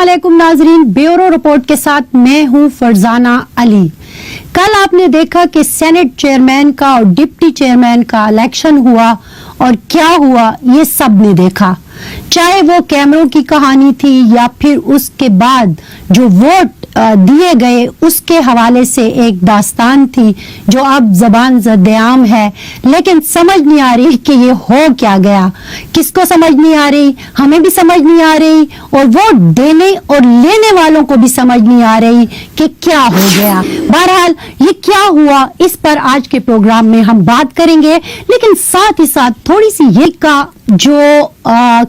अस्सलामुअलैकुम नाजरीन, bureau report के साथ मैं हूं फरजाना अली। कल आपने देखा कि सेनेट चेयरमैन का और डिप्टी चेयरमैन का इलेक्शन हुआ और क्या हुआ ये सब ने देखा, चाहे वो कैमरों की कहानी थी या फिर उसके बाद जो वोट दिए गए उसके हवाले से एक दास्तान थी जो अब जबान ज़द-ए-आम है। लेकिन समझ नहीं आ रही कि ये हो क्या गया, किसको समझ नहीं आ रही, हमें भी समझ नहीं आ रही और वोट देने और लेने वालों को भी समझ नहीं आ रही कि क्या हो गया। बहरहाल ये क्या हुआ इस पर आज के प्रोग्राम में हम बात करेंगे, लेकिन साथ ही साथ थोड़ी सी ये का जो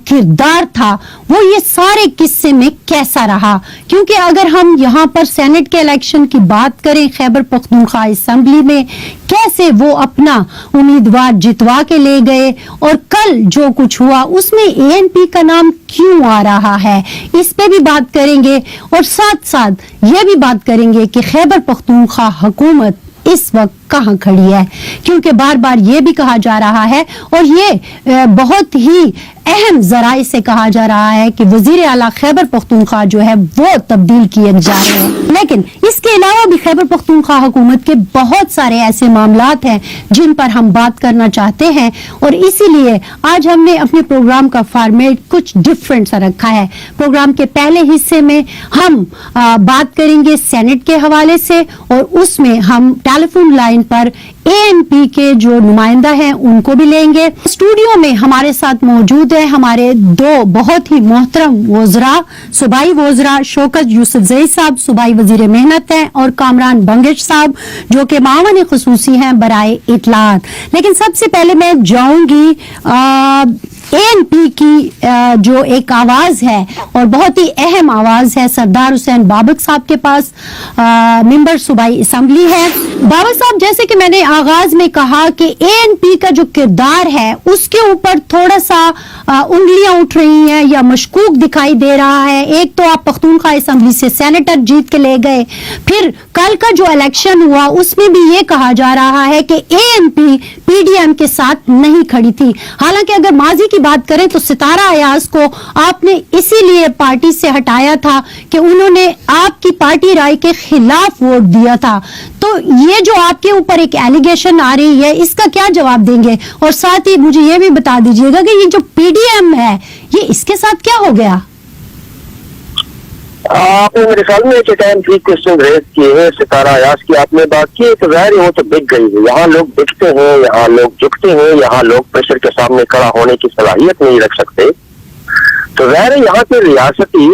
किरदार था वो ये सारे किस्से में कैसा रहा, क्योंकि अगर हम यहाँ पर सेनेट के इलेक्शन की बात करें, खैबर पख्तूनख्वा असेंबली में कैसे वो अपना उम्मीदवार जितवा के ले गए और कल जो कुछ हुआ उसमें एएनपी का नाम क्यों आ रहा है, इस पे भी बात करेंगे और साथ साथ ये भी बात करेंगे कि खैबर पख्तूनख्वा हुकूमत इस वक्त कहां खड़ी है, क्योंकि बार बार ये भी कहा जा रहा है और ये बहुत ही अहम जराए से कहा जा रहा है कि वजीर आला खैबर पख्तूनख्वा जो है वो तब्दील किए जा रहे हैं। लेकिन इसके अलावा भी खैबर पख्तूनख्वा हुकूमत के बहुत सारे ऐसे मामलात हैं जिन पर हम बात करना चाहते हैं और इसीलिए आज हमने अपने प्रोग्राम का फॉर्मेट कुछ डिफरेंट सा रखा है। प्रोग्राम के पहले हिस्से में हम बात करेंगे सेनेट के हवाले से और उसमें हम टेलीफोन लाइन पर एएनपी के जो नुमाइंदा हैं उनको भी लेंगे। स्टूडियो में हमारे साथ मौजूद है हमारे दो बहुत ही मोहतरम वज़रा, सूबाई वज़रा शौकत यूसुफजई साहब सूबाई वजीर मेहनत हैं और कामरान बंगिश साहब जो कि मावन खुसूसी हैं बराए इतलात। लेकिन सबसे पहले मैं जाऊंगी एएनपी की जो एक आवाज है और बहुत ही अहम आवाज है सरदार हुसैन बाबक साहब के पास, मेंबर सूबाई असेंबली है। बाबक साहब, जैसे कि मैंने आगाज में कहा कि एएनपी का जो किरदार है उसके ऊपर थोड़ा सा उंगलियां उठ रही हैं या मशकूक दिखाई दे रहा है। एक तो आप पख्तूनख्वा असेंबली से सेनेटर जीत के ले गए, फिर कल का जो इलेक्शन हुआ उसमें भी ये कहा जा रहा है कि एएनपी पीडीएम के साथ नहीं खड़ी थी। हालांकि अगर माजी की बात करें तो सितारा अयाज को आपने इसीलिए पार्टी से हटाया था कि उन्होंने आपकी पार्टी राय के खिलाफ वोट दिया था। तो ये जो आपके ऊपर एक एलिगेशन आ रही है इसका क्या जवाब देंगे, और साथ ही मुझे ये भी बता दीजिएगा कि ये जो पीडीएम है ये इसके साथ क्या हो गया। आपने मेरे ख्याल में एक टाइम ठीक क्वेश्चन रेज किए हैं सितारा अयाज की आपने बात की, तो ज़ाहिर है वो तो बिक गई है। यहाँ लोग बिकते हैं, यहाँ लोग झुकते हैं, यहाँ लोग प्रेशर के सामने खड़ा होने की सलाहियत नहीं रख सकते। तो ज़ाहिर है यहाँ पे रियासती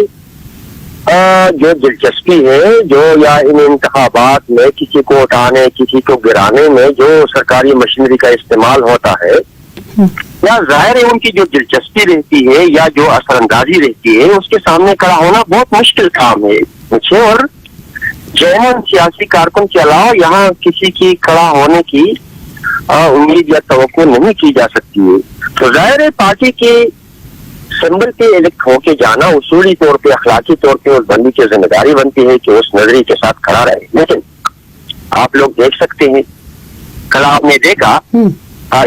जो दिलचस्पी है जो या इन इंतखाबात में किसी को उठाने किसी को गिराने में जो सरकारी मशीनरी का इस्तेमाल होता है, या जाहिर है उनकी जो दिलचस्पी रहती है या जो असरअंदाजी रहती है उसके सामने खड़ा होना बहुत मुश्किल काम है मुझे। और जैन सियासी कारकुन के अलावा यहाँ किसी की खड़ा होने की उम्मीद या तवक्को नहीं की जा सकती है। तो जाहिर है पार्टी के सिंबल पे इलेक्ट होके जाना उसूली तौर पे अखलाकी तौर पे उस बंदी की जिम्मेदारी बनती है कि उस नजरिए के साथ खड़ा रहे। लेकिन आप लोग देख सकते हैं, कल आपने देखा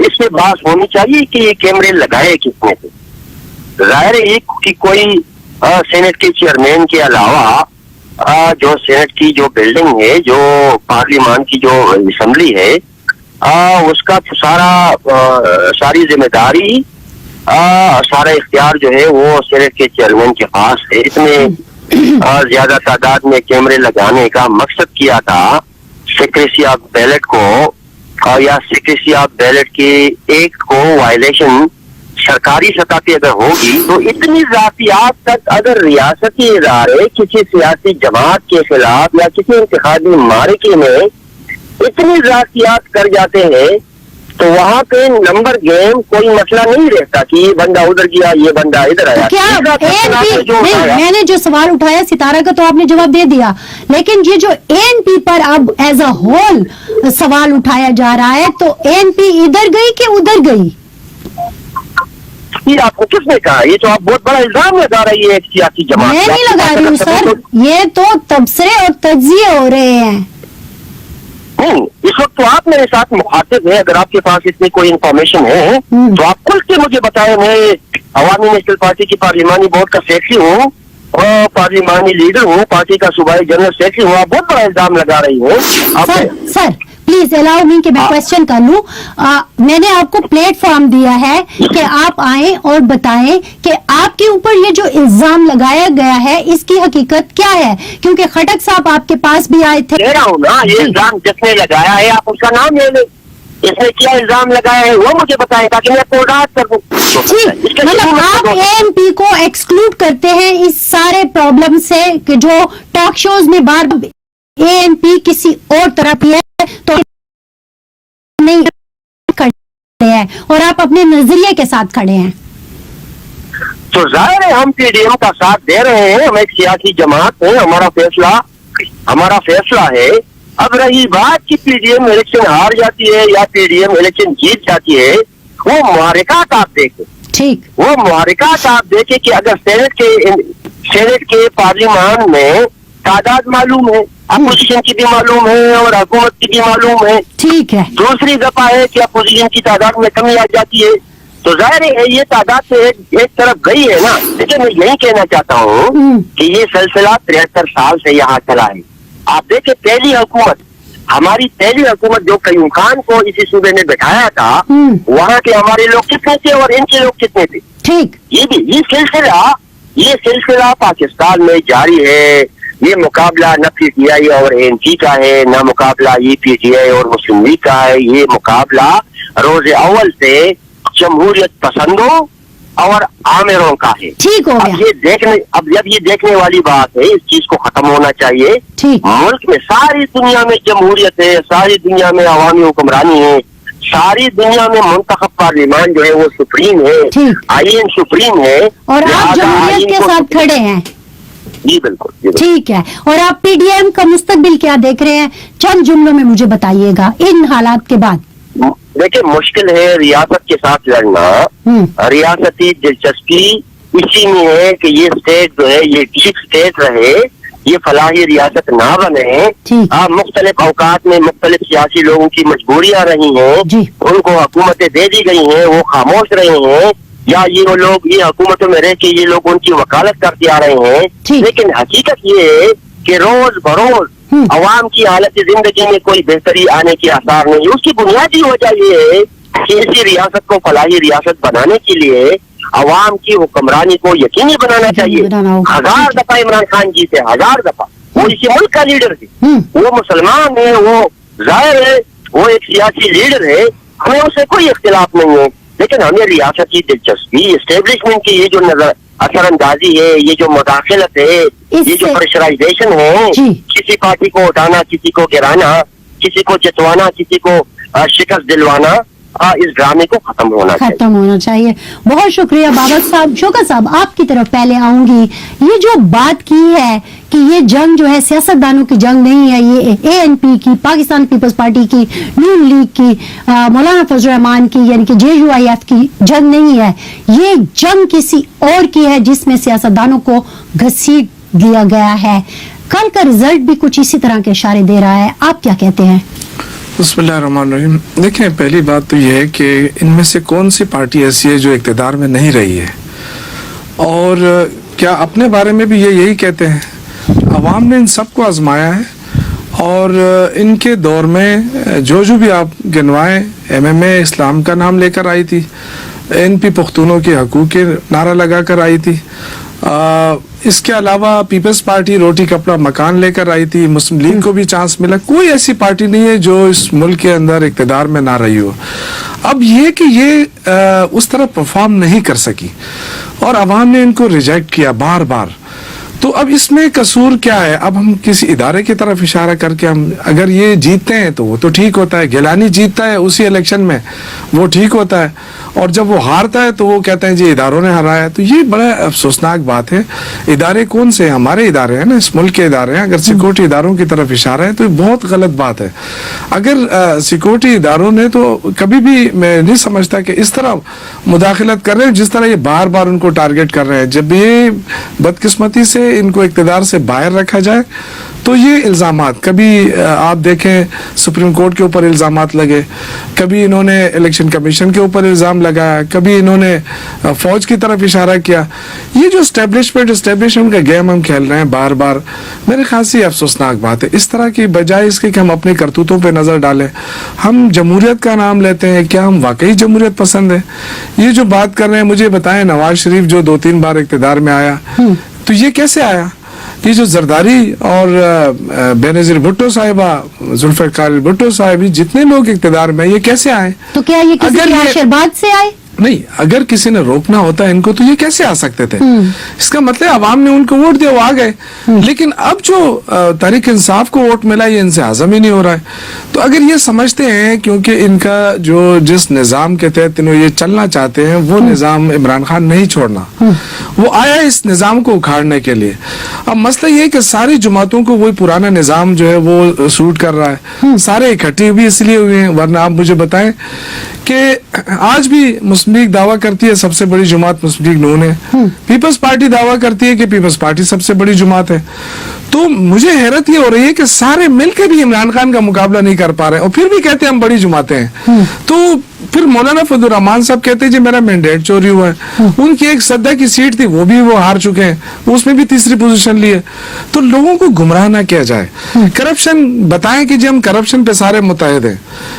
इसमें बात होनी चाहिए कि ये कैमरे लगाए किसने थे। जाहिर है कि कोई सेनेट के चेयरमैन के अलावा जो सेनेट की जो बिल्डिंग है, जो पार्लियामान की जो असेंबली है, उसका तो सारी जिम्मेदारी सारा इख्तियार जो है वो सेनेट के चेयरमैन के पास है। इतने ज्यादा तादाद में कैमरे लगाने का मकसद किया था सीक्रेसी ऑफ बैलेट को या सीक्रेसी ऑफ बैलेट के एक्ट को वायलेशन सरकारी सतह पे अगर होगी तो इतनी जातियात तक अगर रियासती इदारे किसी सियासी जमात के खिलाफ या किसी इंतखाबी मार्के में इतनी जातियात कर जाते हैं तो वहाँ पे नंबर गेम कोई मसला नहीं रहता कि ये बंदा उधर गया ये बंदा इधर आया। मैंने जो सवाल उठाया सितारा का तो आपने जवाब दे दिया, लेकिन ये जो एएनपी पर अब एज अ होल सवाल उठाया जा रहा है तो एएनपी इधर गई कि उधर गई? ये आपको किसने कहा? ये तो आप बहुत बड़ा इल्जाम लगा रही है एक सियासी जमात। मैं नहीं लगा रही हूँ सर, ये तो तबसरे और तज्जिए हो रहे हैं। नहीं, इस वक्त तो आप मेरे साथ मुखातिब है, अगर आपके पास इतनी कोई इंफॉर्मेशन है तो आप खुल के मुझे बताएं। मैं अवामी नेशनल पार्टी की पार्लिमानी बोर्ड का सेक्रेटरी हूँ पार्लिमानी लीडर हूँ, पार्टी का सूबाई जनरल सेक्रेटरी हूँ, आप बहुत बड़ा इल्जाम लगा रही हूँ। सर प्लीज अलाउ मी कि मैं क्वेश्चन कर लूं। मैंने आपको प्लेटफॉर्म दिया है कि आप आए और बताएं कि आपके ऊपर ये जो इल्जाम लगाया गया है इसकी हकीकत क्या है, क्योंकि खटक साहब आपके पास भी आए थे। कह रहा हूँ ना, ये इल्जाम जिसने लगाया है आप उसका नाम ले लें, इसने क्या इल्जाम लगाया है वो मुझे बताएं ताकि मैं कोर्डात कर दूं। ठीक, मतलब आप एएनपी को एक्सक्लूड करते हैं इस सारे प्रॉब्लम से कि जो टॉक शोज में बार एएनपी किसी और तरफ है तो नहीं करते हैं और आप अपने नजरिए के साथ खड़े हैं। तो जाहिर है हम पीडीएम का साथ दे रहे हैं, हम एक सियासी जमात है, हमारा फैसला है। अब रही बात कि पीडीएम इलेक्शन हार जाती है या पीडीएम इलेक्शन जीत जाती है, वो मुहारिकात आप देखें, ठीक, वो मुहारिकात आप देखें कि अगर सेनेट के पार्लियामान में तादाद मालूम है, अपोजिशन की भी मालूम है और हुकूमत की भी मालूम है, ठीक है। दूसरी दफा है कि अपोजिशन की तादाद में कमी आ जाती है, तो जाहिर है ये तादाद से एक तरफ गई है ना। लेकिन मैं यही कहना चाहता हूँ कि ये सिलसिला 73 साल से यहाँ चला है। आप देखें हमारी पहली हुकूमत जो कयूम खान को इसी सूबे में बैठाया था, वहाँ के हमारे लोग कितने थे और इनके लोग कितने थे, ठीक, ये सिलसिला पाकिस्तान में जारी है। ये मुकाबला न पीटीआई और एएनपी का है, न मुकाबला ये पीटीआई और मुस्लिम लीग का है, ये मुकाबला रोज अव्वल से जमहूरियत पसंदों और आमिरों का है। ठीक हो गया। अब जब ये देखने वाली बात है, इस चीज को खत्म होना चाहिए। मुल्क में सारी दुनिया में जमहूरियत है, सारी दुनिया में अवामी हुक्मरानी है, सारी दुनिया में मुंतखब पार्लियामान जो है वो सुप्रीम है, आईन सुप्रीम है, और आप जमहूरियत के साथ खड़े हैं। जी बिल्कुल, ठीक है। और आप पीडीएम का मुस्तकबिल क्या देख रहे हैं, चंद जुमलों में मुझे बताइएगा इन हालात के बाद। देखिए, मुश्किल है रियासत के साथ लड़ना। रियासती दिलचस्पी इसी में है कि ये स्टेट जो है ये डीप स्टेट रहे, ये फलाही रियासत ना बने। मुख्तलिफ औकात में मुख्तलिफ सियासी लोगों की मजबूरियां रही हैं, उनको हुकूमतें दे दी गई हैं, वो खामोश रहे हैं, या ये हुकूमतों में रह के ये लोग उनकी वकालत करते आ रहे हैं। लेकिन हकीकत ये है कि रोज बरोज अवाम की हालत जिंदगी में कोई बेहतरी आने के आसार नहीं। उसकी बुनियादी वजह ये है कि इसी रियासत को फलाही रियासत बनाने के लिए अवाम की हुक्मरानी को यकीनी बनाना चाहिए। 1000 दफा इमरान खान जीते, 1000 दफा, वो इसी मुल्क का लीडर थे, वो मुसलमान है, वो जाहिर है वो एक सियासी लीडर है, हमें उससे कोई इख्तिलाफ नहीं है। लेकिन हमें रियासत की दिलचस्पी, एस्टेब्लिशमेंट की ये जो नजर असरअंदाजी है, ये जो मुदाखलत है, ये जो प्रेशराइजेशन है, किसी पार्टी को उठाना, किसी को गिराना, किसी को जितवाना, किसी को शिकस्त दिलवाना, इस ड्रामे को खत्म होना चाहिए। बहुत शुक्रिया बाबर साहब। शौकत साहब, आपकी तरफ पहले आऊंगी। ये जो बात की है कि ये जंग जो है सियासतदानों की जंग नहीं है, ये एएनपी की, पाकिस्तान पीपल्स पार्टी की, नून लीग की, मौलाना फजल रहमान की यानी कि JUIF की जंग नहीं है, ये जंग किसी और की है जिसमें सियासतदानों को घसीट दिया गया है। कल का रिजल्ट भी कुछ इसी तरह के इशारे दे रहा है, आप क्या कहते हैं? बिस्मिल्लाहिर्रहमानिर्रहीम। देखें, पहली बात तो यह है कि इनमें से कौन सी पार्टी ऐसी है जो इक़्तिदार में नहीं रही है, और क्या अपने बारे में भी ये यही कहते हैं। अवाम ने इन सबको आजमाया है और इनके दौर में जो भी आप गिनवाएं, MMA इस्लाम का नाम लेकर आई थी, NP पुख्तूनों के हकूक़ के नारा लगा कर आई थी, इसके अलावा पीपल्स पार्टी रोटी कपड़ा मकान लेकर आई थी, मुस्लिम लीग को भी चांस मिला। कोई ऐसी पार्टी नहीं है जो इस मुल्क के अंदर इक़्तिदार में ना रही हो। अब ये कि ये उस तरह परफॉर्म नहीं कर सकी और अवाम ने इनको रिजेक्ट किया बार बार, तो अब इसमें कसूर क्या है? अब हम किसी इदारे की तरफ इशारा करके हम अगर ये जीतते हैं तो वो तो ठीक होता है, गिलानी जीतता है उसी इलेक्शन में वो ठीक होता है, और जब वो हारता है तो वो कहते हैं जी इदारों ने हराया। तो ये बड़ा अफसोसनाक बात है। इदारे कौन से? हमारे इदारे हैं ना, इस मुल्क के इदारे हैं। अगर सिक्योरिटी इदारों की तरफ इशारा है तो ये बहुत गलत बात है। अगर सिक्योरिटी इदारों ने तो कभी भी, मैं नहीं समझता कि इस तरह मुदाखलत कर रहे हैं जिस तरह ये बार बार उनको टारगेट कर रहे हैं। जब ये बदकिस्मती से इनको इक़्तिदार से बाहर रखा जाए تو یہ الزامات کبھی آپ دیکھیں سپریم کورٹ کے اوپر الزامات لگے, کبھی انہوں نے الیکشن کمیشن کے اوپر الزام لگایا, کبھی انہوں نے فوج کی طرف اشارہ کیا. یہ جو اسٹیبلشمنٹ کا گیم ہم کھیل رہے ہیں بار بار, میرے خیال سے یہ افسوسناک بات ہے. اس طرح کی بجائے اس کے کہ ہم اپنے کرتوتوں پہ نظر ڈالیں, ہم جمہوریت کا نام لیتے ہیں, کیا ہم واقعی جمہوریت پسند ہیں؟ یہ جو بات کر رہے ہیں, مجھے بتائیں نواز شریف جو 2-3 بار اقتدار میں آیا, تو یہ کیسے آیا؟ یہ جو زرداری اور بینظیر بھٹو صاحبہ, ذوالفقار بھٹو صاحب, جتنے لوگ اقتدار میں یہ کیسے آئے؟ تو کیا یہ کسی کے آشیرواد سے آئے؟ نہیں, اگر کسی نے روکنا ہوتا ہے ان کو تو یہ کیسے آ سکتے تھے؟ اس کا مطلب عوام نے ان کو ووٹ دیا, وہ آ گئے. لیکن اب جو تحریک انصاف کو ووٹ ملا, یہ ان سے ہضم ہی نہیں ہو رہا ہے. تو اگر یہ سمجھتے ہیں کیونکہ ان کا جس نظام کے تحت یہ چلنا چاہتے ہیں وہ نظام عمران خان نہیں چھوڑنا, وہ آیا اس نظام کو اکھاڑنے کے لیے. اب مسئلہ یہ ہے کہ ساری جماعتوں کو وہی پرانا نظام جو ہے وہ سوٹ کر رہا ہے. سارے اکٹھے بھی اس لیے ہوئے ہیں, ورنہ آپ مجھے بتائیں کہ آج بھی مسلم لیگ دعویٰ کرتی ہے سب سے بڑی جماعت مسلم لیگ نون ہے, پیپلز پارٹی دعویٰ کرتی ہے کہ پیپلز پارٹی سب سے بڑی جماعت ہے. تو مجھے حیرت یہ ہو رہی ہے کہ سارے مل کے بھی عمران خان کا مقابلہ نہیں کر پا رہے اور پھر بھی کہتے ہیں ہم بڑی جماعتیں ہیں. تو پھر مولانا فضل الرحمان صاحب کہتے ہیں جی میرا مینڈیٹ چوری ہوا ہے. ان کی ایک صدہ کی سیٹ تھی, وہ بھی وہ ہار چکے ہیں, اس میں بھی تیسری پوزیشن لی ہے. تو لوگوں کو گمراہ نہ کیا جائے. کرپشن بتائیں کہ جی ہم کرپشن پہ سارے متحد ہیں,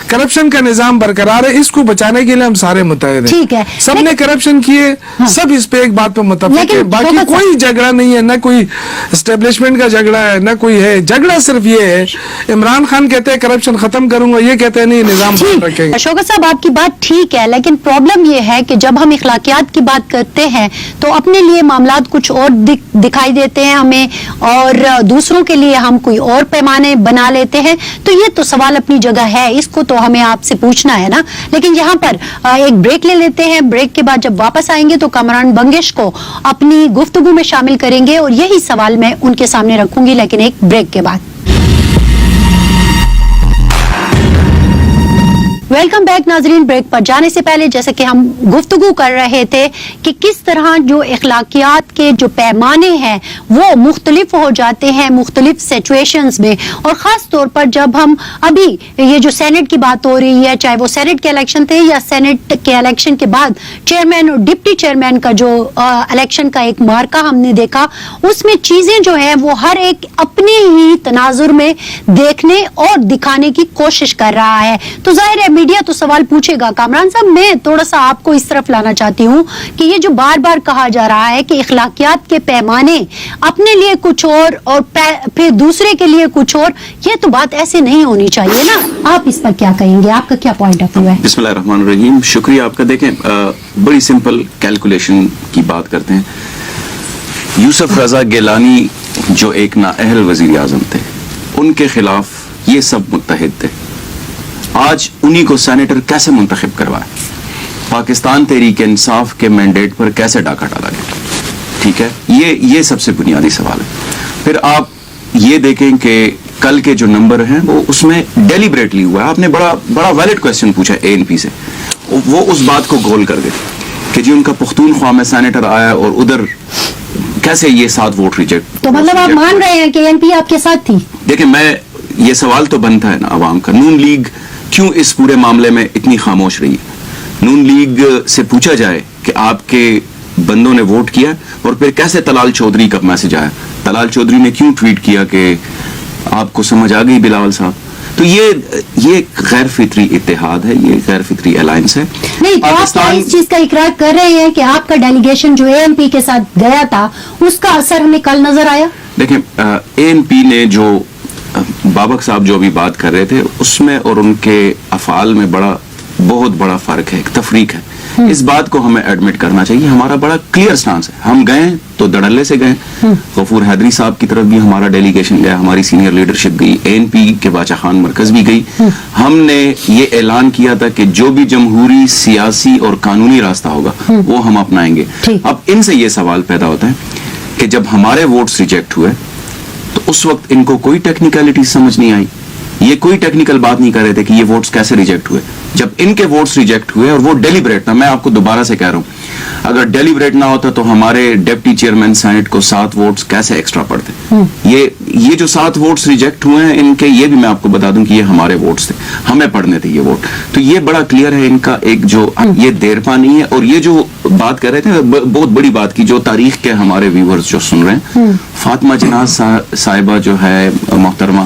کرپشن کا نظام برقرار ہے, اس کو بچانے کے لیے ہم سارے متحد ہیں. سب نے کرپشن کیے, سب اس پہ ایک بات پہ متفق ہے, باقی کوئی جھگڑا نہیں ہے, نہ کوئی اسٹیبلشمنٹ کا جھگڑا ہے نہ کوئی ہے. جھگڑا صرف یہ ہے, عمران خان کہتے ہیں کرپشن ختم کروں گا, یہ کہتے ہیں نہیں نظام رکھیں گے. شوکت صاحب آپ کی بات ٹھیک ہے, لیکن پرابلم یہ ہے کہ جب ہم اخلاقیات کی بات کرتے ہیں تو اپنے لیے معاملات کچھ اور دکھائی دیتے ہیں ہمیں, اور دوسروں کے لیے ہم کوئی اور پیمانے بنا لیتے ہیں. تو یہ تو سوال اپنی جگہ ہے, اس کو تو ہمیں آپ سے پوچھنا ہے نا. لیکن یہاں پر ایک بریک لے لیتے ہیں, بریک کے بعد جب واپس آئیں گے تو کامران بنگش کو اپنی گفتگو میں شامل کریں گے اور یہی سوال میں ان کے سامنے رکھوں گی, لیکن ایک بریک کے بعد. ویلکم بیک ناظرین. بریک پر جانے سے پہلے جیسا کہ ہم گفتگو کر رہے تھے کہ کس طرح جو اخلاقیات کے جو پیمانے ہیں وہ مختلف ہو جاتے ہیں مختلف سچویشنز میں, اور خاص طور پر جب ہم ابھی یہ جو سینٹ کی بات ہو رہی ہے, چاہے وہ سینٹ کے الیکشن تھے یا سینٹ کے الیکشن کے بعد چیئرمین اور ڈپٹی چیئرمین کا جو الیکشن کا ایک مارکا ہم نے دیکھا, اس میں چیزیں جو ہیں وہ ہر ایک اپنے ہی تناظر میں دیکھنے اور دکھانے کی کوشش کر رہا ہے. تو ظاہر ہے میڈیا تو سوال پوچھے گا. کامران صاحب, میں تھوڑا سا آپ کو اس طرف لانا چاہتی ہوں کہ یہ جو بار بار کہا جا رہا ہے کہ اخلاقیات کے پیمانے اپنے لیے کچھ اور پھر دوسرے کے لیے کچھ اور, یہ تو بات ایسے نہیں ہونی چاہیے نا. آپ اس پر کیا کہیں گے, آپ کا کیا پوائنٹ آف ویو ہے؟ بسم اللہ الرحمن الرحیم. شکریہ آپ کا. دیکھیں بڑی سمپل کیلکولیشن کی بات کرتے ہیں. یوسف رضا گیلانی جو ایک نااہل وزیر اعظم تھے, ان کے خلاف یہ سب متحد تھے. آج انہی کو سینیٹر کیسے منتخب کروائے؟ پاکستان تحریک انصاف کے مینڈیٹ پر کیسے ڈاکہ ڈالا گیا؟ ٹھیک ہے, یہ سب سے بنیادی سوال ہے. پھر آپ یہ دیکھیں کہ کل کے جو نمبر ہیں وہ اس میں ڈیلیبریٹلی ہوا ہے. آپ نے بڑا ویلڈ کویسچن پوچھا اے این پی سے, وہ اس بات کو گول کر گئے کہ جی ان کا پختونخوا میں سینیٹر آیا اور ادھر کیسے یہ 7 ووٹ ریجیکٹ. تو مطلب آپ مان رہے ہیں کہ اے این پی آپ کے ساتھ تھی؟ دیکھیں, یہ سوال تو بنتا ہے نا عوام کا, نون لیگ کیوں اس پورے معاملے میں اتنی خاموش رہی ہے؟ نون لیگ سے پوچھا جائے کہ آپ کے بندوں نے ووٹ کیا, اور پھر کیسے طلال چودھری کا میسج آیا, طلال چودھری نے کیوں ٹویٹ کیا کہ آپ کو سمجھ آ گئی بلاول صاحب. تو یہ غیر فطری اتحاد ہے, یہ غیر فطری الائنس ہے. نہیں, تو آپ کیا اس چیز کا اقرار کر رہے ہیں کہ آپ کا ڈیلیگیشن جو اے این پی کے ساتھ گیا تھا اس کا اثر ہمیں کل نظر آیا؟ دیکھیں, اے این پی نے جو بابک صاحب جو ابھی بات کر رہے تھے اس میں اور ان کے افعال میں بہت بڑا فرق ہے, ایک تفریق ہے. اس بات کو ہمیں ایڈمٹ کرنا چاہیے. ہمارا بڑا کلیئر سٹانس ہے. ہم گئے تو دڑلے سے گئے. غفور حیدری صاحب کی طرف بھی ہمارا ڈیلیگیشن گیا, ہماری سینئر لیڈرشپ گئی, اے این پی کے باچا خان مرکز بھی گئی. ہم نے یہ اعلان کیا تھا کہ جو بھی جمہوری, سیاسی اور قانونی راستہ ہوگا وہ ہم اپنائیں گے. اب ان سے یہ سوال پیدا ہوتا ہے کہ جب ہمارے ووٹس ریجیکٹ ہوئے تو اس وقت ان کو کوئی ٹیکنیکلٹی سمجھ نہیں آئی, یہ کوئی ٹیکنیکل بات نہیں کر رہے تھے کہ یہ ووٹس کیسے ریجیکٹ ہوئے. جب ان کے ووٹس ریجیکٹ ہوئے اور وہ ڈیلیبریٹ تھا, میں آپ کو دوبارہ سے کہہ رہا ہوں, اگر ڈیلیبریٹ نہ ہوتا تو ہمارے ڈپٹی چیئرمین سینٹ کو 7 ووٹس کیسے ایکسٹرا پڑتے؟ یہ جو 7 ووٹس ریجیکٹ ہوئے ہیں ان کے، یہ بھی میں آپ کو بتا دوں کہ یہ ہمارے ووٹس تھے، ہمیں پڑھنے تھے یہ ووٹ. تو یہ بڑا کلیئر ہے ان کا ایک جو یہ دیرپا نہیں ہے. اور یہ جو بات کر رہے تھے بہت بڑی بات کی، جو تاریخ کے ہمارے ویورز جو سن رہے ہیں، فاطمہ جناز صاحبہ جو ہے محترمہ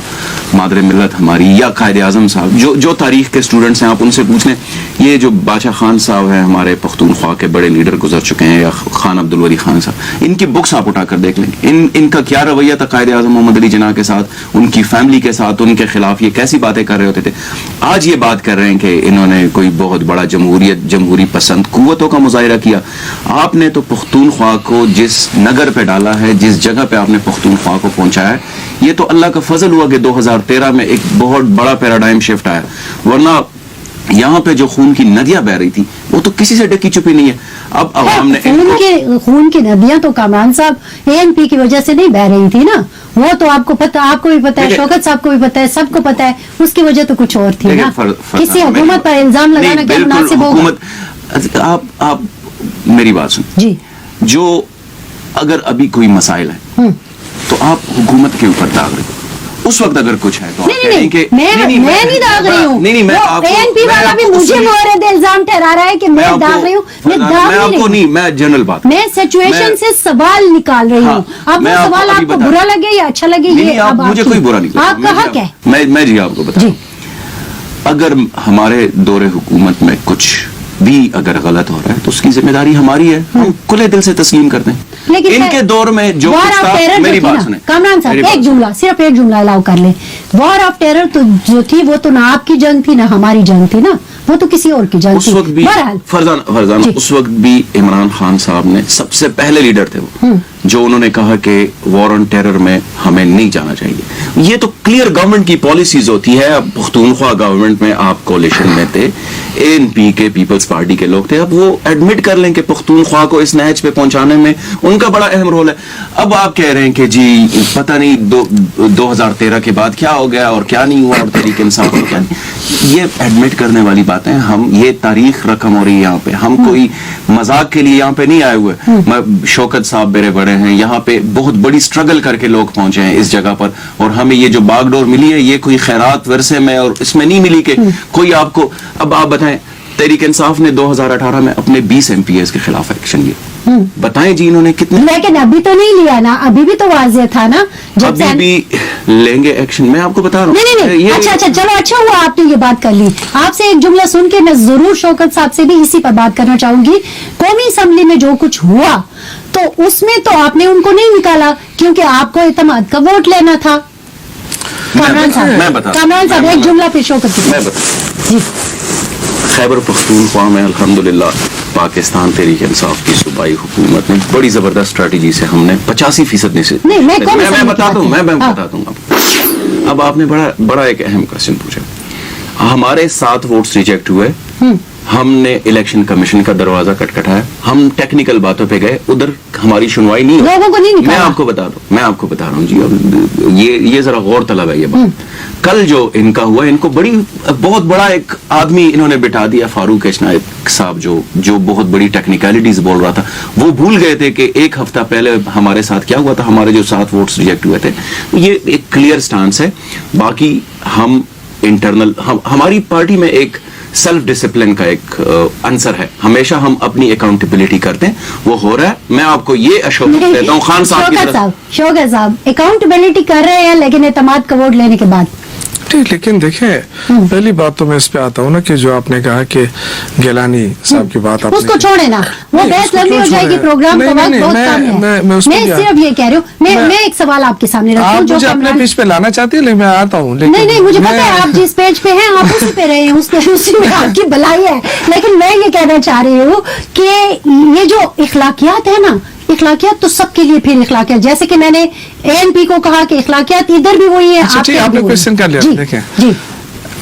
مادر ملت ہماری، یا قائد اعظم صاحب، جو تاریخ کے اسٹوڈنٹس ہیں آپ ان سے پوچھ لیں. یہ جو بادشاہ خان صاحب ہیں ہمارے پختونخوا کے بڑے لیڈر گزر چکے ہیں، یا خان عبدالولی خان صاحب، ان کی بکس آپ اٹھا کر دیکھ لیں ان کا کیا رویہ تھا قائد اعظم محمد علی جناح کے ساتھ، ان کی فیملی کے ساتھ، ان کے خلاف یہ کیسی باتیں کر رہے ہوتے تھے. آج یہ بات کر رہے ہیں کہ انہوں نے کوئی بہت بڑا جمہوری پسند قوتوں کا مظاہرہ کیا. آپ نے تو پختونخوا کو جس نگر پہ ڈالا ہے، جس جگہ پہ آپ نے پختونخوا کو پہنچایا ہے، یہ تو اللہ کا فضل ہوا کہ 2013 میں ایک بہت بڑا پیراڈائم شفٹ آیا. ورنہ یہاں پہ جو خون کی ندیاں بہ رہی تھی وہ تو کسی سے ڈکی چھپی نہیں ہے. اب عوام نے خون کی ندیاں تو کامران صاحب ANP کی وجہ سے نہیں بہ رہی تھی نا، وہ تو آپ کو پتا، آپ کو بھی پتا ہے، شوکت صاحب کو بھی پتا ہے، سب کو پتا ہے، اس کی وجہ تو کچھ اور تھی نا. کسی حکومت پر الزام لگانا کیا مناسب ہوگا؟ آپ میری بات سن جی. جو اگر ابھی کوئی مسائل ہیں تو آپ حکومت کے اوپر داغ رہے، اس وقت اگر کچھ ہے تو میں نہیں داغ رہی ہوں. ANP والا بھی مجھے مورد الزام ٹھہرا رہا ہے کہ میں داغ رہی ہوں. میں جنرل بات، میں سچویشن سے سوال نکال رہی ہوں. اب وہ سوال آپ کو برا لگے یا اچھا لگے، یہ مجھے کوئی برا نہیں، آپ کا حق ہے. میں جی آپ کو بتا، اگر ہمارے دور حکومت میں کچھ بھی اگر غلط ہو رہا ہے تو اس کی ذمہ داری ہماری ہے، ہم کھلے دل سے تسلیم کرتے ہیں. لیکن ان کے دور میں جو میری بات سنیں کامران صاحب، ایک جملہ، صرف ایک جملہ الاؤ کر لیں. وار آف ٹیرر تو جو تھی وہ تو نہ آپ کی جنگ تھی نہ ہماری جنگ تھی نا، وہ تو کسی اور کی جنگ اس تھی. وقت بھی فرزانہ اس وقت بھی عمران خان صاحب نے سب سے پہلے لیڈر تھے وہ، جو انہوں نے کہا کہ وار آن ٹیرر میں ہمیں نہیں جانا چاہیے. یہ تو کلیئر گورنمنٹ کی پالیسیز ہوتی ہے. اب پختونخوا گورنمنٹ میں آپ کولیشن میں تھے، ANP کے پیپلز پارٹی کے لوگ تھے. اب وہ ایڈمٹ کر لیں کہ پختونخوا کو اس نہج پہ پہنچانے میں ان کا بڑا اہم رول ہے. اب آپ کہہ رہے ہیں کہ جی پتہ نہیں 2013 کے بعد کیا ہو گیا اور کیا نہیں ہوا اور تحریک انصاف کو کیا نہیں. یہ ایڈمٹ کرنے والی باتیں، ہم یہ تاریخ رقم ہو رہی ہے یہاں پہ. ہم کوئی مذاق کے لیے یہاں پہ نہیں آئے ہوئے. شوکت صاحب میرے بڑے ہیں، یہاں پہ بہت بڑی سٹرگل کر کے لوگ پہنچے ہیں اس جگہ پر، اور ہمیں یہ جو باغ ڈور ملی ہے یہ کوئی خیرات ورثے میں اور اس میں نہیں ملی کہ کوئی آپ کو. اب آپ بتائیں، تحریک انصاف نے 2018 میں اپنے 20 MPs کے خلاف ایکشن لیا. بتائیں جی انہوں نے کتنے، لیکن ابھی تو نہیں لیا نا، ابھی بھی تو واضح تھا نا. ابھی بھی لیں گے ایکشن، میں آپ کو بتا رہا ہوں. نہیں اچھا چلو، اچھا ہوا آپ نے یہ بات کر لی. آپ سے ایک جملہ سن کے میں ضرور شوکت صاحب سے بھی اسی پر بات کرنا چاہوں گی. قومی اسمبلی میں جو کچھ ہوا تو اس میں تو آپ نے ان کو نہیں نکالا کیونکہ آپ کو اعتماد کا ووٹ لینا تھا. کامران صاحب ایک جملہ پھر شوکت جی. خیبر پختونخوا میں الحمدللہ پاکستان تحریک انصاف کی صوبائی حکومت نے بڑی زبردست اسٹریٹجی سے ہم نے 85% سے میں بتاتا ہوں. اب آپ نے بڑا ایک اہم کوشچن پوچھا. ہمارے 7 ووٹس ریجیکٹ ہوئے، ہم نے الیکشن کمیشن کا دروازہ کٹکھٹایا، ہم ٹیکنیکل باتوں پہ گئے، ادھر ہماری سنوائی نہیں ہوئی. میں آپ کو بتا رہا ہوں جی، یہ ذرا غور طلب ہے یہ بات. کل جو ان کا ہوا، ان کو بہت بڑا ایک آدمی انہوں نے بٹھا دیا، فاروق اشنائک صاحب، جو بہت بڑی ٹیکنیکلٹیز بول رہا تھا. وہ بھول گئے تھے کہ ایک ہفتہ پہلے ہمارے ساتھ کیا ہوا تھا. ہمارے جو 7 ووٹس ریجیکٹ ہوئے تھے، یہ ایک کلیئر سٹانس ہے. باقی ہم انٹرنل، ہماری پارٹی میں ایک سیلف ڈسپلن کا ایک عنصر ہے. ہمیشہ ہم اپنی اکاؤنٹیبلٹی کرتے ہیں، وہ ہو رہا ہے. میں آپ کو یہ اشورنس دیتا ہوں خان صاحب کی طرف. شوکت صاحب اکاؤنٹیبلٹی کر رہے ہیں لیکن اعتماد کا ووٹ لینے کے بعد. لیکن دیکھیں، پہلی بات تو میں اس پہ آتا ہوں نا کہ جو آپ نے کہا کہ گیلانی صاحب کی بات، اس کو چھوڑے نا، وہ بحث لمبی ہو جائے گی، پروگرام کا وقت بہت کم ہے. میں صرف یہ کہہ رہی ہوں، میں ایک سوال آپ کے سامنے رکھتی ہوں. آپ مجھے اپنے پیج پہ لانا چاہتی ہے لیکن میں آتا ہوں. نہیں مجھے پتا ہے آپ جس پیج پہ ہیں آپ اسی پہ رہے ہیں، اسی میں آپ کی بھلائی ہے. لیکن میں یہ کہنا چاہ رہی ہوں کہ یہ جو اخلاقیات ہے نا، اخلاقیات تو سب کے لیے پھر اخلاقیات، جیسے کہ میں نے ANP کو کہا کہ اخلاقیات ادھر بھی وہی ہے. آپ نے کوشچن کر لیا. دیکھیں،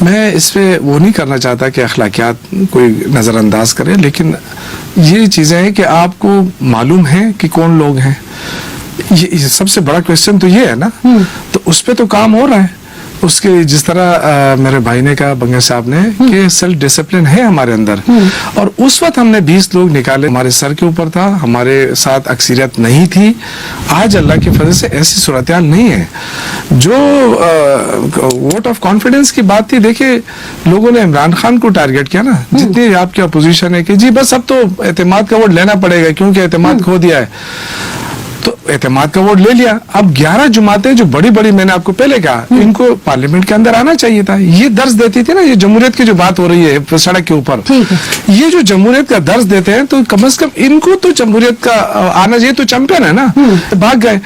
میں اس پہ وہ نہیں کرنا چاہتا کہ اخلاقیات کوئی نظر انداز کرے، لیکن یہ چیزیں ہیں کہ آپ کو معلوم ہے کہ کون لوگ ہیں. یہ سب سے بڑا کوشچن تو یہ ہے نا. تو اس پہ تو کام ہو رہا ہے. उसके जिस तरह मेरे भाई ने कहा, बंगे साहब ने, कि सेल्फ डिसिप्लिन है हमारे अंदर, और उस वक्त हमने 20 लोग निकाले, हमारे सर के ऊपर था, हमारे साथ अक्सरियत नहीं थी। आज अल्लाह के फजल से ऐसी सूरत हाल नहीं है। जो वोट ऑफ कॉन्फिडेंस की बात थी, देखिए लोगों ने इमरान खान को टारगेट किया ना, जितनी आपकी अपोजिशन है कि जी बस अब तो एतमाद का वोट लेना पड़ेगा क्योंकि एतमाद खो दिया है, तो एतमाद का वोट ले लिया। अब 11 जमातें जो बड़ी बड़ी, मैंने आपको पहले कहा, इनको पार्लियामेंट के अंदर आना चाहिए था। ये दर्ज देती थी ना, ये जमहूरियत की जो बात हो रही है सड़क के ऊपर, ये जो जमहूरियत का दर्ज देते हैं, तो कम से कम इनको तो जमहूरियत का आना चाहिए। तो चैंपियन है ना, भाग गए।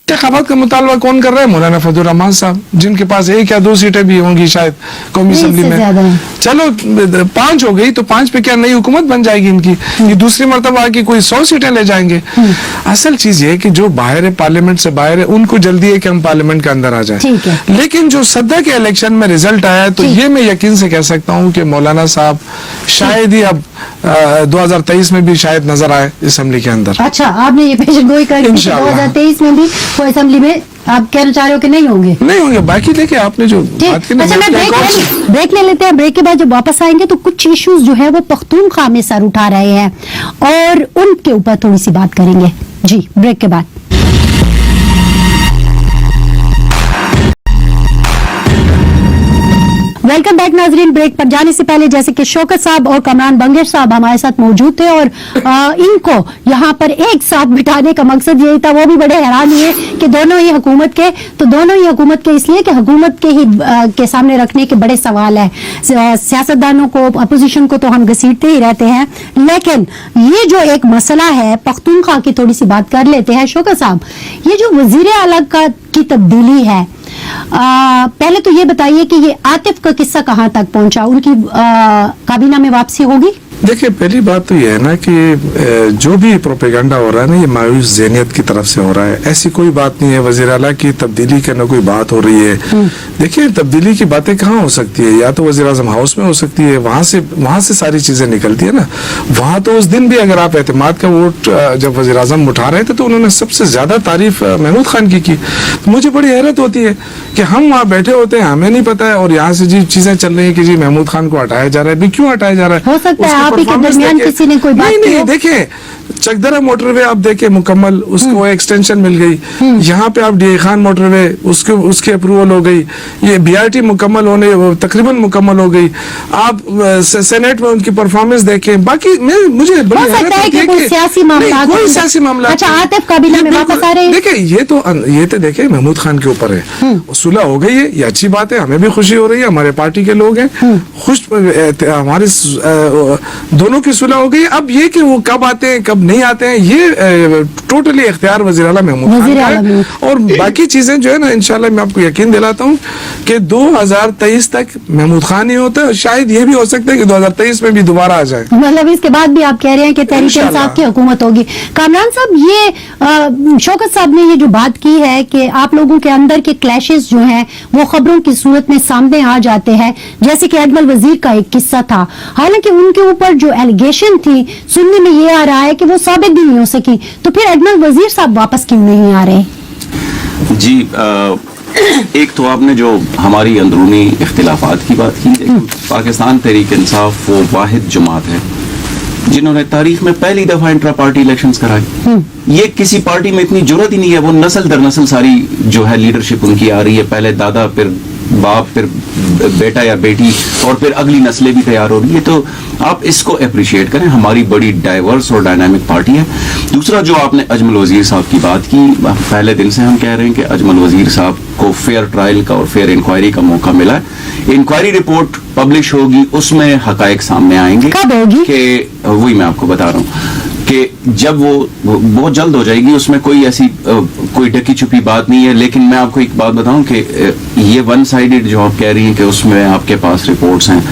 इंतखाबात का मुतालबा कौन कर रहा है? मौलाना फजल रहमान साहब, जिनके पास 1 या 2 सीटें भी होंगी शायद कौमी असेंबली में। चलो 5 हो गई तो 5 पे क्या नई हुकूमत बन जाएगी इनकी? ये दूसरी मरतबा की कोई 100 सीटें ले जाएंगे। असल चीज ये है कि जो बाहर है, पार्लियामेंट से बाहर है, उनको जल्दी है कि हम पार्लियामेंट के अंदर आ जाए। लेकिन जो सद्दा के इलेक्शन में रिजल्ट आया, तो ये मैं यकीन से कह सकता हूँ कि मौलाना साहब शायद ही अब 2023 में भी शायद नजर आए असेंबली के अंदर। अच्छा, आपने ये पेशन गोई कर 2023 में भी वो असेंबली में आप कहना चाह रहे हो कि नहीं होंगे? नहीं होंगे। बाकी देखिए आपने जो बात की ना, अच्छा मैं ब्रेक ले लेते हैं। ब्रेक के बाद जब वापस आएंगे तो कुछ इश्यूज जो है वो पख्तूनख्वा में सर उठा रहे हैं और उनके ऊपर थोड़ी सी बात करेंगे। जी, ब्रेक के बाद। वेलकम बैक नाजरीन। ब्रेक पर जाने से पहले, जैसे कि शौकत साहब और कमरान बंगेश साहब हमारे साथ मौजूद थे और इनको यहाँ पर एक साथ बिठाने का मकसद यही था। वो भी बड़े हैरान हुए कि दोनों ही हुकूमत के, तो दोनों ही हुकूमत के इसलिए कि हुकूमत के ही के सामने रखने के बड़े सवाल है। सियासतदानों को, अपोजिशन को तो हम घसीटते ही रहते हैं, लेकिन ये जो एक मसला है पख्तूनख्वा की, थोड़ी सी बात कर लेते हैं। शौकत साहब, ये जो वजीर आला की तब्दीली है, पहले तो ये बताइए कि ये आतिफ का किस्सा कहाँ तक पहुंचा? उनकी काबीना में वापसी होगी? देखिए, पहली बात तो ये है ना कि जो भी प्रोपेगेंडा हो रहा है ना, ये मायूस ज़हनियत की तरफ से हो रहा है। ऐसी कोई बात नहीं है वज़ीर आला की तब्दीली की ना कोई बात हो रही है। देखिए, तब्दीली की बातें कहाँ हो सकती है? या तो वज़ीर आज़म हाउस में हो सकती है, वहाँ से सारी चीज़ें निकलती है ना। वहाँ तो उस दिन भी अगर आप एतमाद का वोट जब वज़ीर आज़म उठा रहे थे तो उन्होंने सबसे ज़्यादा तारीफ महमूद खान की। मुझे बड़ी हैरत होती है कि हम वहाँ बैठे होते हैं, हमें नहीं पता है, और यहाँ से जी चीज़ें चल रही है कि जी महमूद खान को हटाया जा रहा है। क्यों हटाया जा रहा है? हो सकता है आप ही के दरमियान किसी ने कोई बात नहीं, देखिए चकदरा मोटरवे आप देखे मुकम्मल, उसको एक्सटेंशन मिल गई। यहाँ पे आप डी खान मोटरवे, उसकी अप्रूवल हो गई। ये बीआरटी मुकम्मल होने तकरीबन मुकम्मल हो गई। आप सेनेट में उनकी परफॉर्मेंस देखें। बाकी मुझे कोई सियासी मामला। अच्छा, आतिफ काबीना में वापस आ रहे हैं। देखिए, ये तो देखिए महमूद खान के ऊपर है। सुलह हो गई है, ये अच्छी बात है, हमें भी खुशी हो रही है, हमारे पार्टी के लोग हैं खुश, हमारे दोनों की सुलह हो गई। अब ये कि वो कब आते हैं कब नहीं आते हैं, ये टोटली इख्तियार वज़ीर आला महमूद खान का है। और बाकी चीजें जो है ना, इंशाल्लाह मैं आपको यकीन दिलाता हूँ कि 2023 तक महमूद खान ही होता है। शायद ये भी हो सकता है कि 2023 में भी दोबारा आ जाए। मतलब इसके बाद भी आप कह रहे हैं कि तहरीक इंसाफ की हुकूमत होगी। कामरान साहब, ये शौकत साहब ने ये जो बात की है कि आप लोगों के अंदर के क्लैशेस जो हैं वो खबरों की सूरत में सामने आ जाते हैं, जैसे कि अजमल वजीर का एक किस्सा था। हालांकि उनके ऊपर जो एलिगेशन थी, सुनने में ये आ रहा है कि वो साबित भी नहीं हो सकी, तो फिर अजमल वजीर साहब वापस क्यों नहीं आ रहे? जी, एक तो आपने जो हमारी अंदरूनी इख्तिलाफात की बात की, पाकिस्तान तहरीक इंसाफ वो वाहिद जमात है जिन्होंने तारीख में पहली दफा इंट्रा पार्टी इलेक्शंस कराई। ये किसी पार्टी में इतनी जरूरत ही नहीं है। वो नस्ल दर नस्ल सारी जो है लीडरशिप उनकी आ रही है, पहले दादा, फिर बाप, फिर बेटा या बेटी, और फिर अगली नस्लें भी तैयार हो रही है। तो आप इसको अप्रिशिएट करें, हमारी बड़ी डाइवर्स और डायनामिक पार्टी है। दूसरा, जो आपने अजमल वजीर साहब की बात की, पहले दिन से हम कह रहे हैं कि अजमल वजीर साहब को फेयर ट्रायल का और फेयर इंक्वायरी का मौका मिला है। इंक्वायरी रिपोर्ट पब्लिश होगी, उसमें हकायक सामने आएंगे। कब होगी? कि वही मैं आपको बता रहा हूँ कि जब वो बहुत जल्द हो जाएगी। उसमें कोई ऐसी कोई ढकी छुपी बात नहीं है। लेकिन मैं आपको एक बात बताऊं कि ये वन साइडेड जो आप कह रही हैं कि उसमें आपके पास रिपोर्ट्स हैं,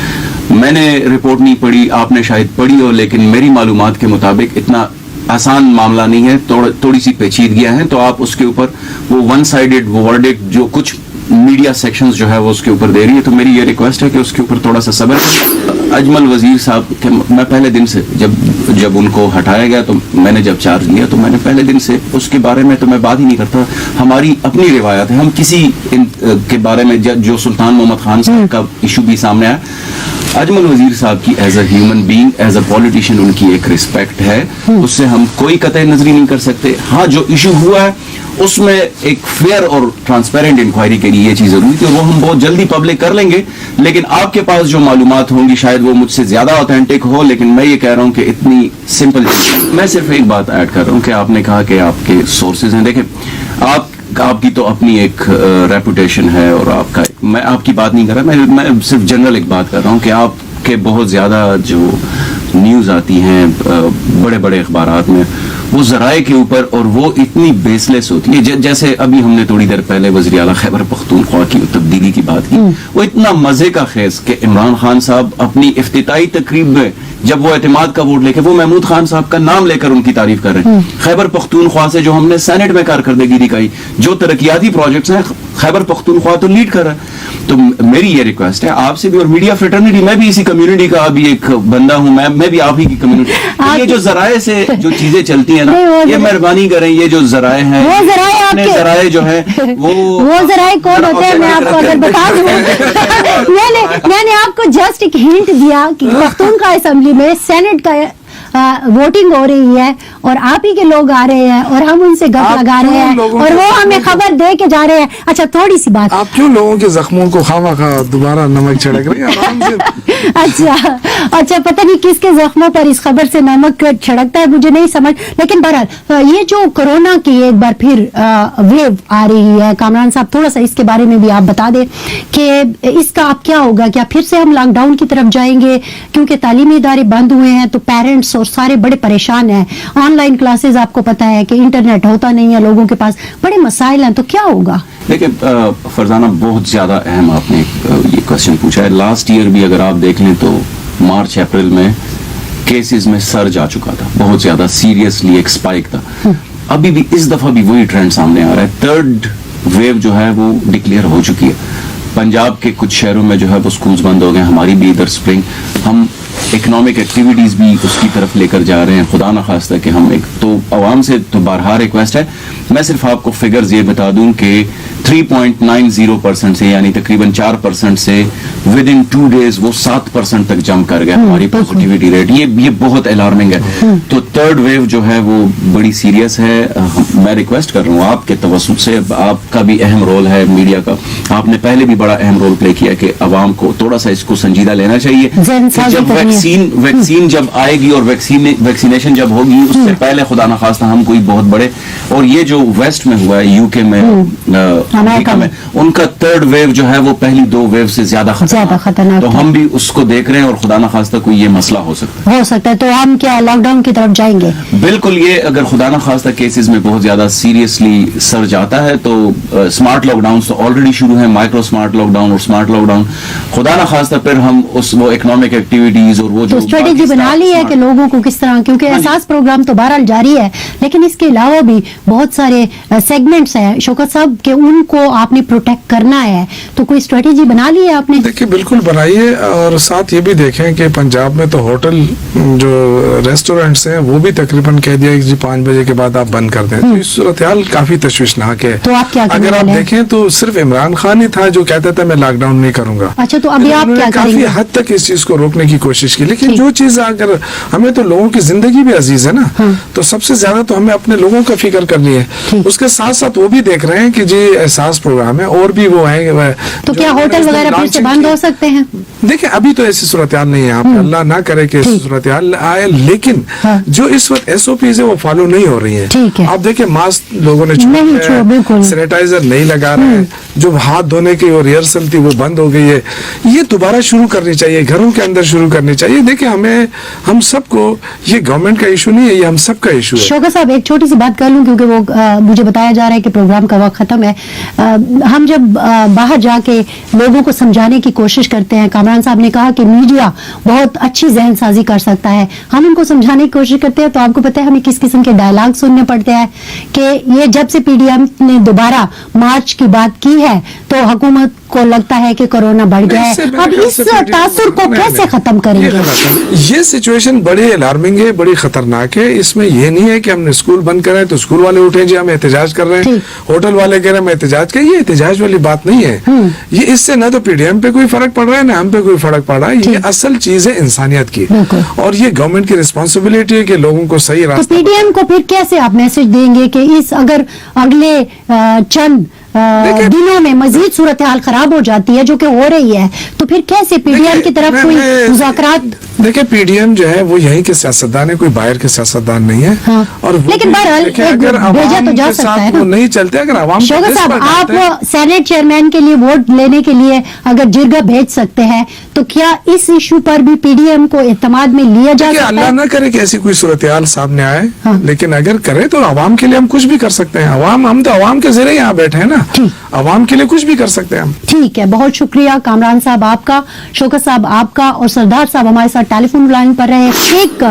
मैंने रिपोर्ट नहीं पढ़ी, आपने शायद पढ़ी हो, लेकिन मेरी मालूमात के मुताबिक इतना आसान मामला नहीं है, थोड़ी सी पेचीदगियां हैं। तो आप उसके ऊपर वो वन साइडेड वो वर्डिक्ट जो कुछ मीडिया सेक्शंस जो है वो उसके ऊपर दे रही है, तो मेरी ये रिक्वेस्ट है कि उसके ऊपर थोड़ा सा सब्र करें। अजमल वजीर साहब के मैं पहले दिन से जब उनको हटाया गया, तो मैंने जब चार्ज लिया तो मैंने पहले दिन से उसके बारे में तो मैं बात ही नहीं करता। हमारी अपनी रिवायत है, हम किसी के बारे में जो सुल्तान मोहम्मद खान साहब का इशू भी सामने आया, अजमल वजीर साहब की as a human being, as a politician उनकी एक रिस्पेक्ट है, उससे हम कोई कतई नजरी नहीं कर सकते। हाँ, जो इशू हुआ है उसमें एक फेयर और ट्रांसपेरेंट इंक्वायरी के लिए ये चीज जरूरी थी, वो हम बहुत जल्दी पब्लिक कर लेंगे। लेकिन आपके पास जो मालूमात होंगी शायद वो मुझसे ज्यादा ऑथेंटिक हो, लेकिन मैं ये कह रहा हूँ कि इतनी सिंपल चीज। मैं सिर्फ एक बात ऐड कर रहा हूँ कि आपने कहा कि आपके सोर्सेज हैं। देखें, आपकी तो अपनी एक रेपुटेशन है, और आपका, मैं आपकी बात नहीं कर रहा, मैं सिर्फ जनरल एक बात कर रहा हूँ कि आपके बहुत ज्यादा जो न्यूज आती हैं बड़े बड़े अखबारात में, वो जराए के ऊपर, और वो इतनी बेसलेस होती है। जैसे अभी हमने थोड़ी देर पहले वज़ीर आला खैबर पख्तूनख्वा की तब्दीली की बात की, वो इतना मजे का खेस कि इमरान खान साहब अपनी इफ्तिताई तकरीब में जब वो एतमाद का वोट लेके वो महमूद खान साहब का नाम लेकर उनकी तारीफ कर रहे हैं। खैबर पख्तूनख्वा से जो हमने सेनेट में कारकर्दगी दिखाई, जो तरक्याती प्रोजेक्ट्स हैं, खैबर पख्तूनख्वा तो लीड कर रहा है। तो मेरी ये रिक्वेस्ट है आपसे भी, और मीडिया फ्रेटर्निटी, मैं भी इसी कम्युनिटी का अभी एक बंदा हूं, मैं भी आप ही की कम्युनिटी। ये जो जराए से जो चीजें चलती हैं ना, ये मेहरबानी करें, ये जो जराए हैं, वो जराए जो है वो जराए कौन होते हैं, मैं आपको अगर बता दूं। मैंने आपको जस्ट एक हिंट दिया कि पख्तूनख्वा असेंबली में सेनेट का वोटिंग हो रही है और आप ही के लोग आ रहे हैं और हम उनसे गप लगा रहे हैं और वो हमें खबर दे के जा रहे हैं। अच्छा, थोड़ी सी बात, आप क्यों लोगों के जख्मों को खामा दोबारा नमक छिड़क रही हैं? आराम से। अच्छा, पता नहीं किसके जख्मों पर इस खबर से नमक छिड़कता है, मुझे नहीं समझ। लेकिन बहरहाल ये जो कोरोना की एक बार फिर वेव आ रही है, कामरान साहब थोड़ा सा इसके बारे में भी आप बता दें कि इसका अब क्या होगा, क्या फिर से हम लॉकडाउन की तरफ जाएंगे? क्योंकि तालीमी इदारे बंद हुए हैं तो पेरेंट्स और सारे बड़े परेशान हैं। ऑनलाइन क्लासेस, आपको पता है कि इंटरनेट होता नहीं है लोगों के पास, बड़े मसाइल हैं, तो क्या होगा? देखिए फरजाना, बहुत ज्यादा अहम आपने ये क्वेश्चन पूछा है। लास्ट ईयर भी अगर आप देख लें तो मार्च अप्रैल में केसेस में सर्ज आ चुका था, बहुत ज्यादा सीरियसली एक स्पाइक था। अभी भी इस दफा भी वही ट्रेंड सामने आ रहा है। थर्ड वेव जो है वो डिक्लेयर हो चुकी है। पंजाब के कुछ शहरों में जो है वो स्कूल्स बंद हो गए, हमारी भी इधर स्प्रिंग, हम इकोनॉमिक एक्टिविटीज भी उसकी तरफ लेकर जा रहे हैं। खुदा न खास्ता कि हम एक तो आवाम से तो बारहा रिक्वेस्ट है, मैं सिर्फ आपको फिगर्स ये बता दूं कि 3.90% से, यानी तकरीबन 4% से विद इन 2 डेज वो 7% तक जंप कर गया हमारी पॉजिटिविटी रेट। ये बहुत अलार्मिंग है। तो थर्ड वेव जो है वो बड़ी सीरियस है। मैं रिक्वेस्ट कर रहा हूँ आपके तवस्सुत से, आपका भी अहम रोल है मीडिया का, आपने पहले भी बड़ा अहम रोल प्ले किया कि अवाम को थोड़ा सा इसको संजीदा लेना चाहिए। जब वैक्सीन जब आएगी और वैक्सीनेशन जब होगी, उससे पहले खुदा न खास्ता हम कोई बहुत बड़े, और ये जो वेस्ट में हुआ है, यूके में, अमेरिका में, उनका थर्ड वेव जो है वो पहली 2 वेव से ज्यादा खतरनाक, तो हम भी उसको देख रहे हैं और खुदा न खास्ता कोई ये मसला हो सकता है। तो हम क्या लॉकडाउन की तरफ जाएंगे? बिल्कुल, ये अगर खुदा न खास्ता केसेस में बहुत ज्यादा सीरियसली सर्ज आता है तो स्मार्ट लॉकडाउन तो ऑलरेडी शुरू है, माइक्रो स्मार्ट लॉकडाउन और स्मार्ट लॉकडाउन। खुदा न खास्ता फिर हम वो इकोनॉमिक एक्टिविटीज और वो जो स्ट्रेटेजी बना ली है कि लोगों को किस तरह, क्योंकि एहसास प्रोग्राम तो बहरहाल जारी है, लेकिन इसके अलावा भी बहुत सारे सेगमेंट्स हैं शौकत साहब के, उनको आपने प्रोटेक्ट करना है, तो कोई स्ट्रेटेजी बना ली है आपने? देखिए, बिल्कुल बनाइए, और साथ ये भी देखें कि पंजाब में तो होटल जो रेस्टोरेंट्स हैं वो भी तकरीबन कह दिया कि 5 बजे के बाद आप बंद कर दें। तो इस सूरत हाल काफी तशवीशनाक है। तो आप क्या अगर आप देखें तो सिर्फ इमरान खान ही था जो कहता था मैं लॉकडाउन नहीं करूंगा। अच्छा, तो अभी आप क्या काफी हद तक इस चीज को रोकने की कोशिश की, लेकिन जो चीज अगर हमें तो लोगों की जिंदगी भी अजीज है ना, तो सबसे ज्यादा तो हमें अपने लोगों का फिक्र करनी है। उसके साथ साथ वो भी देख रहे हैं कि जी एहसास प्रोग्राम है और भी वो है, तो क्या होटल वगैरह फिर से बंद हो सकते हैं? देखिए, अभी तो ऐसी सूरत हाल नहीं है, आप अल्लाह ना करे कि ऐसी सूरत हाल आए, लेकिन जो इस वक्त SOPs है वो फॉलो नहीं हो रही है। आप देखिए, मास्क लोगों ने छोड़, सैनिटाइजर नहीं लगा रहे हैं, जो हाथ धोने की वो रिहर्सल थी वो बंद हो गई है। ये दोबारा शुरू करनी चाहिए, घरों के अंदर शुरू करनी चाहिए। देखिए, हम सबको, ये गवर्नमेंट का इशू नहीं है, ये हम सबका इशू है। शौकत साहब, एक छोटी सी बात कर लूं, क्योंकि वो मुझे बताया जा रहा है कि प्रोग्राम का वक्त खत्म है। ہم جب باہر جا کے لوگوں کو سمجھانے کی کوشش کرتے ہیں, کامران صاحب نے کہا کہ میڈیا بہت اچھی ذہن سازی کر سکتا ہے, ہم ان کو سمجھانے کی کوشش کرتے ہیں تو آپ کو پتہ ہے ہمیں کس قسم کے ڈائلاگ سننے پڑتے ہیں کہ یہ جب سے پی ڈی ایم نے دوبارہ مارچ کی بات کی ہے تو حکومت کو لگتا ہے کہ کورونا بڑھ گیا ہے. اب اس تاثر کو کیسے ختم کریں گے؟ یہ سچویشن بڑی الارمنگ ہے, بڑی خطرناک ہے. اس میں یہ نہیں ہے کہ ہم نے اسکول بند کرے تو اسکول والے اٹھے جی ہم احتجاج کر رہے ہیں, ہوٹل والے کہہ رہے ہیں ہم احتجاج کریں. یہ احتجاج والی بات نہیں ہے. یہ اس سے نہ تو پی ڈی ایم پہ کوئی فرق پڑ رہا ہے نہ ہم پہ کوئی فرق پڑ رہا ہے. یہ اصل چیز ہے انسانیت کی, اور یہ گورنمنٹ کی ریسپانسبلٹی ہے کہ لوگوں کو صحیح راستہ. پی ڈی ایم کو پھر کیسے آپ میسج دیں گے کہ اس اگر اگلے چند دنوں میں مزید صورتحال خراب ہو جاتی ہے جو کہ ہو رہی ہے, تو پھر کیسے پی ڈی ایم کی طرف کوئی مذاکرات؟ دیکھیں پی ڈی ایم جو ہے وہ یہیں کے سیاستدان ہے, کوئی باہر کے سیاستدان نہیں ہے. اور لیکن بہرحال بھیجا تو جا سکتا ہے نا, نہیں چلتے. اگر عوام شوکت صاحب آپ سینٹ چیئرمین کے لیے ووٹ لینے کے لیے اگر جرگہ بھیج سکتے ہیں تو کیا اس ایشو پر بھی پی ڈی ایم کو اعتماد میں لیا جا سکتا ہے؟ اللہ نہ کرے کہ ایسی کوئی صورتحال سامنے آئے, لیکن اگر کرے تو عوام کے لیے ہم کچھ بھی کر سکتے ہیں. ہم تو عوام کے ذریعے یہاں بیٹھے ہیں نا, عوام کے لیے کچھ بھی کر سکتے ہیں ہم. ٹھیک ہے, بہت شکریہ کامران صاحب آپ کا, شوکت صاحب آپ کا, اور سردار صاحب ہمارے ساتھ ٹیلی فون لائن پر رہے. ایک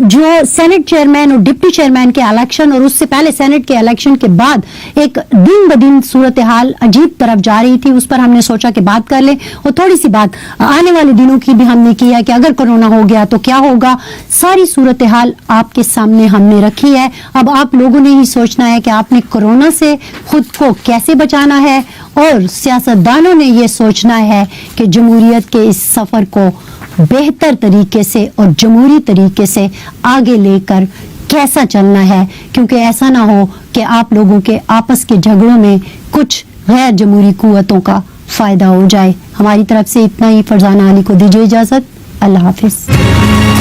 جو سینٹ چیئرمین اور ڈپٹی چیئرمین کے الیکشن اور اس سے پہلے سینٹ کے الیکشن کے بعد ایک دن بدن صورتحال عجیب طرف جا رہی تھی, اس پر ہم نے سوچا کہ بات کر لیں. اور تھوڑی سی بات آنے والے دنوں کی بھی ہم نے کی ہے کہ اگر کورونا ہو گیا تو کیا ہوگا. ساری صورتحال آپ کے سامنے ہم نے رکھی ہے. اب آپ لوگوں نے ہی سوچنا ہے کہ آپ نے کورونا سے خود کو کیسے بچانا ہے, اور سیاستدانوں نے یہ سوچنا ہے کہ جمہوریت کے اس سفر کو بہتر طریقے سے اور جمہوری طریقے سے آگے لے کر کیسا چلنا ہے, کیونکہ ایسا نہ ہو کہ آپ لوگوں کے آپس کے جھگڑوں میں کچھ غیر جمہوری قوتوں کا فائدہ ہو جائے. ہماری طرف سے اتنا ہی. فرزانہ علی کو دیجیے اجازت. اللہ حافظ.